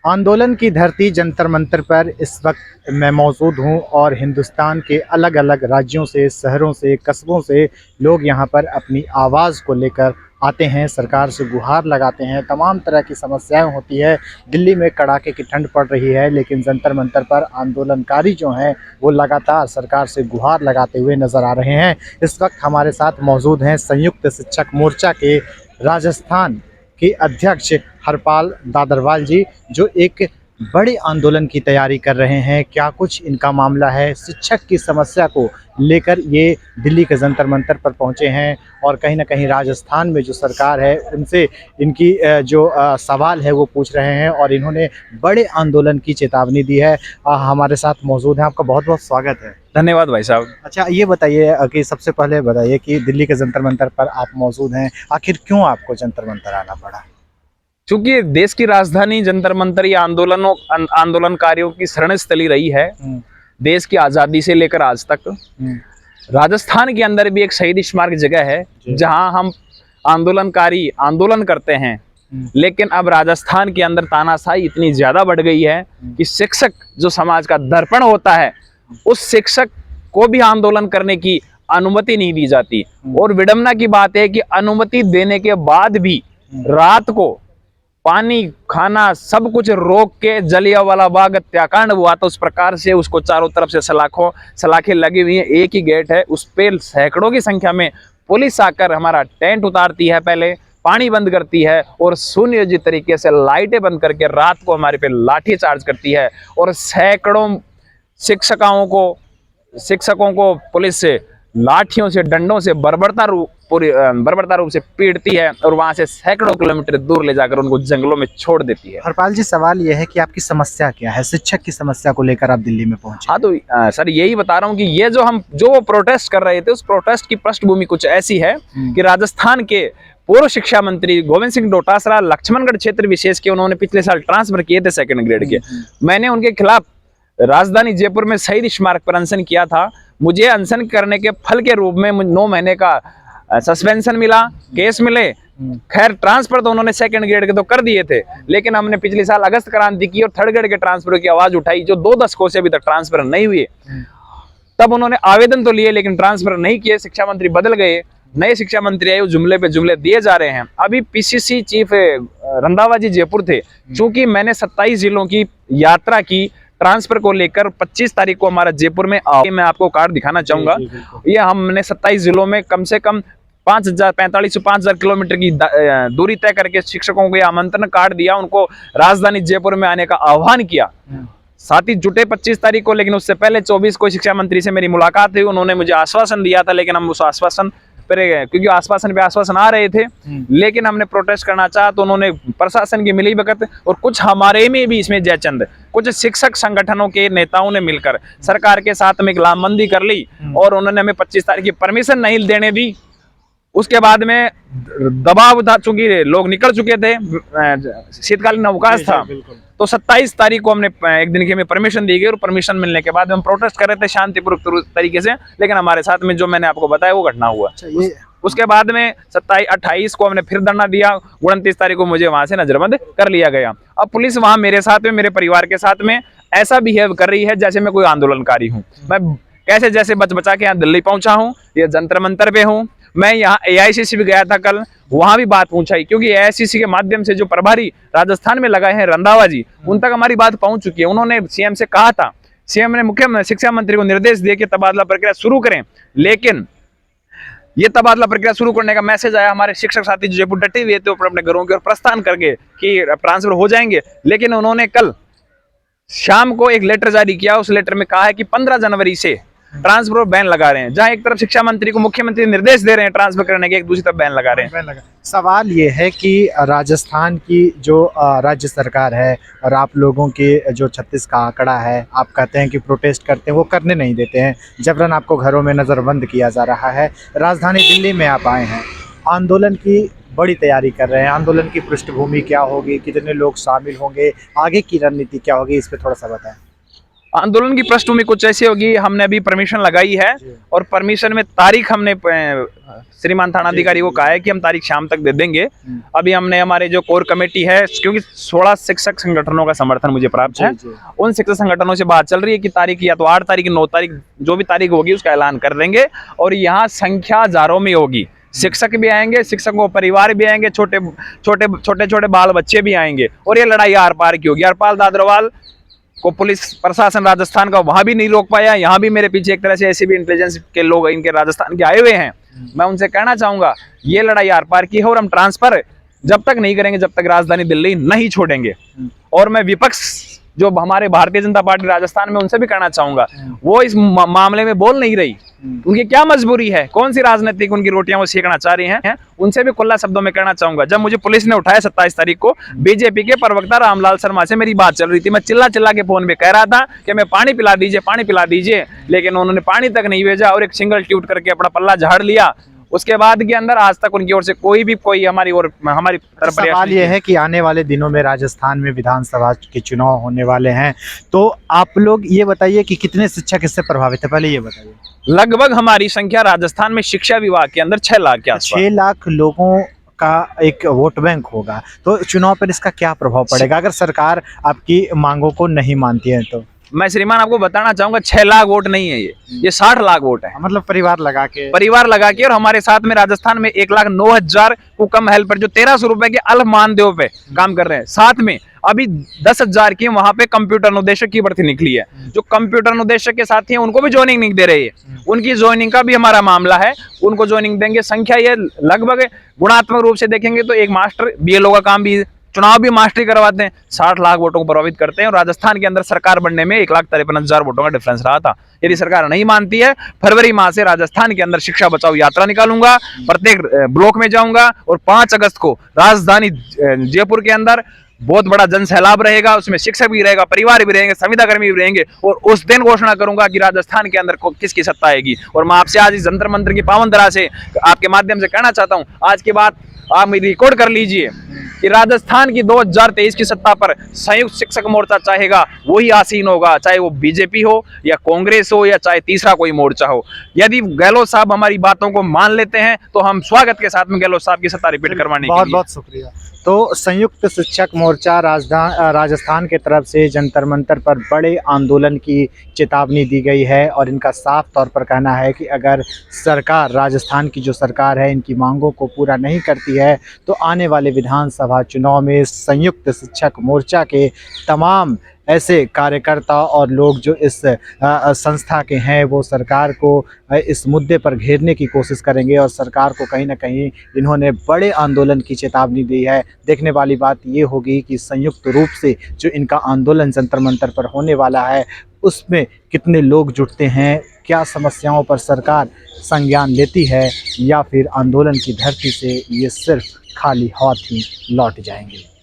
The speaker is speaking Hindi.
आंदोलन की धरती जंतर मंतर पर इस वक्त मैं मौजूद हूं और हिंदुस्तान के अलग अलग राज्यों से, शहरों से, कस्बों से लोग यहां पर अपनी आवाज़ को लेकर आते हैं, सरकार से गुहार लगाते हैं। तमाम तरह की समस्याएं होती है। दिल्ली में कड़ाके की ठंड पड़ रही है, लेकिन जंतर मंतर पर आंदोलनकारी जो हैं वो लगातार सरकार से गुहार लगाते हुए नज़र आ रहे हैं। इस वक्त हमारे साथ मौजूद हैं संयुक्त शिक्षक मोर्चा के राजस्थान के अध्यक्ष हरपाल दादरवाल जी, जो एक बड़े आंदोलन की तैयारी कर रहे हैं। क्या कुछ इनका मामला है, शिक्षक की समस्या को लेकर ये दिल्ली के जंतर मंतर पर पहुंचे हैं और कहीं ना कहीं राजस्थान में जो सरकार है उनसे इनकी जो सवाल है वो पूछ रहे हैं और इन्होंने बड़े आंदोलन की चेतावनी दी है। हमारे साथ मौजूद हैं, आपका बहुत बहुत स्वागत है। धन्यवाद भाई साहब। अच्छा, ये बताइए कि सबसे पहले बताइए कि दिल्ली के जंतर मंतर पर आप मौजूद हैं, आखिर क्यों आपको जंतर मंतर आना पड़ा? चूंकि देश की राजधानी जंतर मंतर ये आंदोलनकारियों की शरण स्थली रही है देश की आज़ादी से लेकर आज तक। राजस्थान के अंदर भी एक शहीद स्मारक जगह है जहां हम आंदोलनकारी आंदोलन करते हैं। लेकिन अब राजस्थान के अंदर तानाशाही इतनी ज्यादा बढ़ गई है कि शिक्षक जो समाज का दर्पण होता है उस शिक्षक को भी आंदोलन करने की अनुमति नहीं दी जाती। और विडंबना की बात है कि अनुमति देने के बाद भी रात को पानी खाना सब कुछ रोक के जलियांवाला बाग हत्याकांड हुआ तो उस प्रकार से उसको चारों तरफ से सलाखें लगी हुई हैं। एक ही गेट है, उस पे सैकड़ों की संख्या में पुलिस आकर हमारा टेंट उतारती है, पहले पानी बंद करती है और सुनियोजित तरीके से लाइटें बंद करके रात को हमारे पे लाठी चार्ज करती है और सैकड़ों शिक्षकों को पुलिस से लाठियों से, डंडों से बर्बरता रूप से पीटती है और वहां से सैकड़ों किलोमीटर दूर ले जाकर उनको जंगलों में छोड़ देती है। हरपाल जी, सवाल यह है कि आपकी समस्या क्या है? शिक्षक की समस्या को लेकर आप दिल्ली में पहुंचे। हाँ, तो सर यही बता रहा हूँ कि ये जो प्रोटेस्ट कर रहे थे उस प्रोटेस्ट की पृष्ठभूमि कुछ ऐसी है कि राजस्थान के पूर्व शिक्षा मंत्री गोविंद सिंह डोटासरा लक्ष्मणगढ़ क्षेत्र विशेष के उन्होंने पिछले साल ट्रांसफर किए थे 2nd ग्रेड के। मैंने उनके खिलाफ राजधानी जयपुर में शहीद स्मारक पर अनशन किया था। मुझे अनशन करने के फल के रूप में 9 महीने का सस्पेंशन मिला, केस मिले। खैर ट्रांसफर तो उन्होंने 2nd ग्रेड के तो कर दिए थे, लेकिन हमने पिछले साल अगस्त क्रांति की और 3rd ग्रेड के ट्रांसफर की आवाज उठाई जो 2 दशकों से अभी तक ट्रांसफर नहीं हुए। तब उन्होंने आवेदन तो लिए लेकिन ट्रांसफर नहीं किए। शिक्षा मंत्री बदल गए, नए शिक्षा मंत्री आए, जुमले पे जुमले दिए जा रहे हैं। अभी पीसीसी चीफ रंधावा जी जयपुर थे। चूंकि मैंने 27 जिलों की यात्रा की ट्रांसफर को लेकर, 25 तारीख को हमारा जयपुर में मैं आपको कार्ड दिखाना चाहूंगा। ये हमने 27 जिलों में कम से कम 4500 से 5000 किलोमीटर की दूरी तय करके शिक्षकों को आमंत्रण कार्ड दिया, उनको राजधानी जयपुर में आने का आह्वान किया। साथ ही जुटे 25 तारीख को, लेकिन उससे पहले 24 को शिक्षा मंत्री से मेरी मुलाकात हुई। उन्होंने मुझे आश्वासन दिया था, लेकिन हम उस आश्वासन पर, क्योंकि आश्वासन पे आश्वासन आ रहे थे, लेकिन हमने प्रोटेस्ट करना चाहा तो उन्होंने प्रशासन की मिलीभगत और कुछ हमारे में भी इसमें जयचंद, कुछ शिक्षक संगठनों के नेताओं ने मिलकर सरकार के साथ में एक लामबंदी कर ली और उन्होंने हमें 25 तारीख की परमिशन नहीं देने दी। उसके बाद में दबाव था, चूंकि लोग निकल चुके थे, शीतकालीन अवकाश था, तो 27 तारीख को हमने एक दिन की हमें परमिशन दी गई और परमिशन मिलने के बाद हम प्रोटेस्ट कर रहे थे शांतिपूर्वक तरीके से। लेकिन हमारे साथ में जो मैंने आपको बताया वो घटना हुआ। उसके बाद में 28 को हमने फिर धरना दिया। 29 तारीख को मुझे वहां से नजरबंद कर लिया गया। अब पुलिस वहां मेरे साथ में, मेरे परिवार के साथ में ऐसा बिहेव कर रही है जैसे मैं कोई आंदोलनकारी हूँ। मैं कैसे जैसे बचा के यहाँ दिल्ली पहुंचा हूँ, ये जंतर मंतर पे हूँ। मैं यहाँ AICC भी गया था कल, वहां भी बात पहुंचाई, क्योंकि AICC के माध्यम से जो प्रभारी राजस्थान में लगाए हैं रंधावा जी, उन तक हमारी बात पहुंच चुकी है। उन्होंने सीएम से कहा था, सीएम ने मुख्य शिक्षा मंत्री को निर्देश दिए कि तबादला प्रक्रिया शुरू करें, लेकिन ये तबादला प्रक्रिया शुरू करने का मैसेज आया, हमारे शिक्षक साथी जो जयपुर डटे हुए थे ऊपर अपने घरों की ओर प्रस्थान करके कि ट्रांसफर हो जाएंगे। लेकिन उन्होंने कल शाम को एक लेटर जारी किया, उस लेटर में कहा है कि 15 जनवरी से ट्रांसफर बैन लगा रहे हैं। जहां एक तरफ शिक्षा मंत्री को मुख्यमंत्री निर्देश दे रहे हैं ट्रांसफर करने के, एक दूसरी तरफ बैन लगा रहे हैं। सवाल ये है कि राजस्थान की जो राज्य सरकार है और आप लोगों के जो 36 का आंकड़ा है, आप कहते हैं कि प्रोटेस्ट करते हैं, वो करने नहीं देते हैं, जबरन आपको घरों में नज़रबंद किया जा रहा है। राजधानी दिल्ली में आप आए हैं, आंदोलन की बड़ी तैयारी कर रहे हैं। आंदोलन की पृष्ठभूमि क्या होगी, कितने लोग शामिल होंगे, आगे की रणनीति क्या होगी, इस पर थोड़ा सा बताएं। आंदोलन की पृष्ठभूमि कुछ ऐसी होगी, हमने अभी परमिशन लगाई है और परमिशन में तारीख हमने श्रीमान थानाधिकारी को कहा है कि हम तारीख शाम तक दे देंगे। अभी हमने हमारे जो कोर कमेटी है, क्योंकि 16 शिक्षक संगठनों का समर्थन मुझे प्राप्त है, उन शिक्षक संगठनों से बात चल रही है कि तारीख या तो 8 तारीख 9 तारीख जो भी तारीख होगी उसका ऐलान कर देंगे। और यहाँ संख्या हजारों में होगी, शिक्षक भी आएंगे, शिक्षकों परिवार भी आएंगे, छोटे छोटे बाल बच्चे भी आएंगे और ये लड़ाई आर पार की होगी। हरपाल दादरवाल को पुलिस प्रशासन राजस्थान का वहां भी नहीं रोक पाया, यहाँ भी मेरे पीछे एक तरह से ऐसे भी इंटेलिजेंस के लोग इनके राजस्थान के आए हुए हैं। मैं उनसे कहना चाहूंगा ये लड़ाई आर पार की है और हम ट्रांसफर जब तक नहीं करेंगे जब तक राजधानी दिल्ली नहीं छोड़ेंगे। और मैं विपक्ष जो हमारे भारतीय जनता पार्टी राजस्थान में उनसे भी कहना चाहूंगा, वो इस मामले में बोल नहीं रही, उनकी क्या मजबूरी है, कौन सी राजनीतिक उनकी रोटियां वो सेकना चाह रही हैं, उनसे भी खुला शब्दों में कहना चाहूंगा। जब मुझे पुलिस ने उठाया 27 तारीख को, बीजेपी के प्रवक्ता रामलाल शर्मा से मेरी बात चल रही थी, मैं चिल्ला चिल्ला के फोन पे कह रहा था कि मैं पानी पिला दीजिए, लेकिन उन्होंने पानी तक नहीं भेजा और एक सिंगल ट्वीट करके अपना पल्ला झाड़ लिया। उसके बाद के अंदर आज तक उनकी ओर से कोई हमारी तरफ सवाल ये है कि आने वाले दिनों में राजस्थान में विधानसभा के चुनाव होने वाले हैं, तो आप लोग ये बताइए कि कितने शिक्षक इससे प्रभावित है, पहले ये बताइए। लगभग हमारी संख्या राजस्थान में शिक्षा विभाग के अंदर 6 लाख के आसपास, 6 लाख लोगों का एक वोट बैंक होगा, तो चुनाव पर इसका क्या प्रभाव पड़ेगा अगर सरकार आपकी मांगों को नहीं मानती है? तो मैं श्रीमान आपको बताना चाहूंगा 6 लाख वोट नहीं है, ये 60 लाख वोट है। मतलब परिवार लगा के और हमारे साथ में राजस्थान में 1,09,000 को कम हेल्पर जो 1300 रुपए के अल्प मानदेय पे काम कर रहे हैं, साथ में अभी 10,000 की वहां पे कंप्यूटर अनुदेशक की भर्ती निकली है। जो कंप्यूटर अनुदेशक के साथी हैं उनको भी ज्वाइनिंग नहीं दे रही है, उनकी ज्वाइनिंग का भी हमारा मामला है, उनको ज्वाइनिंग देंगे। संख्या ये लगभग गुणात्मक रूप से देखेंगे तो एक मास्टर बीएलओ का काम भी, चुनाव भी मास्टरी करवाते हैं, 60 लाख वोटों को प्रभावित करते हैं। और राजस्थान के अंदर सरकार बनने में 1,53,000 वोटों का डिफरेंस रहा था। यदि सरकार नहीं मानती है, फरवरी माह से राजस्थान के अंदर शिक्षा बचाओ यात्रा निकालूंगा, प्रत्येक ब्लॉक में जाऊंगा और 5 अगस्त को राजधानी जयपुर के अंदर बहुत बड़ा जन सैलाब रहेगा, उसमें शिक्षक भी रहेगा, परिवार भी रहेंगे, संविदा कर्मी भी रहेंगे और उस दिन घोषणा करूंगा कि राजस्थान के अंदर किसकी सत्ता आएगी। और मैं आपसे आज इस जंतर मंत्र की पावन धरा से आपके माध्यम से कहना चाहता हूं, आज के बाद आप मेरी रिकॉर्ड कर लीजिए कि राजस्थान की 2023 की सत्ता पर संयुक्त शिक्षक मोर्चा चाहेगा वही आसीन होगा, चाहे वो बीजेपी हो या कांग्रेस हो या चाहे तीसरा कोई मोर्चा हो। यदि गहलोत साहब हमारी बातों को मान लेते हैं तो हम स्वागत के साथ में गहलोत साहब की सत्ता रिपीट करवाने के लिए। बहुत बहुत शुक्रिया। तो संयुक्त शिक्षक मोर्चा राजस्थान के तरफ से जंतर मंतर पर बड़े आंदोलन की चेतावनी दी गई है और इनका साफ तौर पर कहना है कि अगर सरकार, राजस्थान की जो सरकार है, इनकी मांगों को पूरा नहीं करती है तो आने वाले विधानसभा चुनाव में संयुक्त शिक्षक मोर्चा के तमाम ऐसे कार्यकर्ता और लोग जो इस संस्था के हैं वो सरकार को इस मुद्दे पर घेरने की कोशिश करेंगे और सरकार को कहीं ना कहीं इन्होंने बड़े आंदोलन की चेतावनी दी है। देखने वाली बात ये होगी कि संयुक्त रूप से जो इनका आंदोलन जंतर मंतर पर होने वाला है उसमें कितने लोग जुटते हैं, क्या समस्याओं पर सरकार संज्ञान लेती है या फिर आंदोलन की धरती से ये सिर्फ खाली हाथ ही लौट जाएंगे।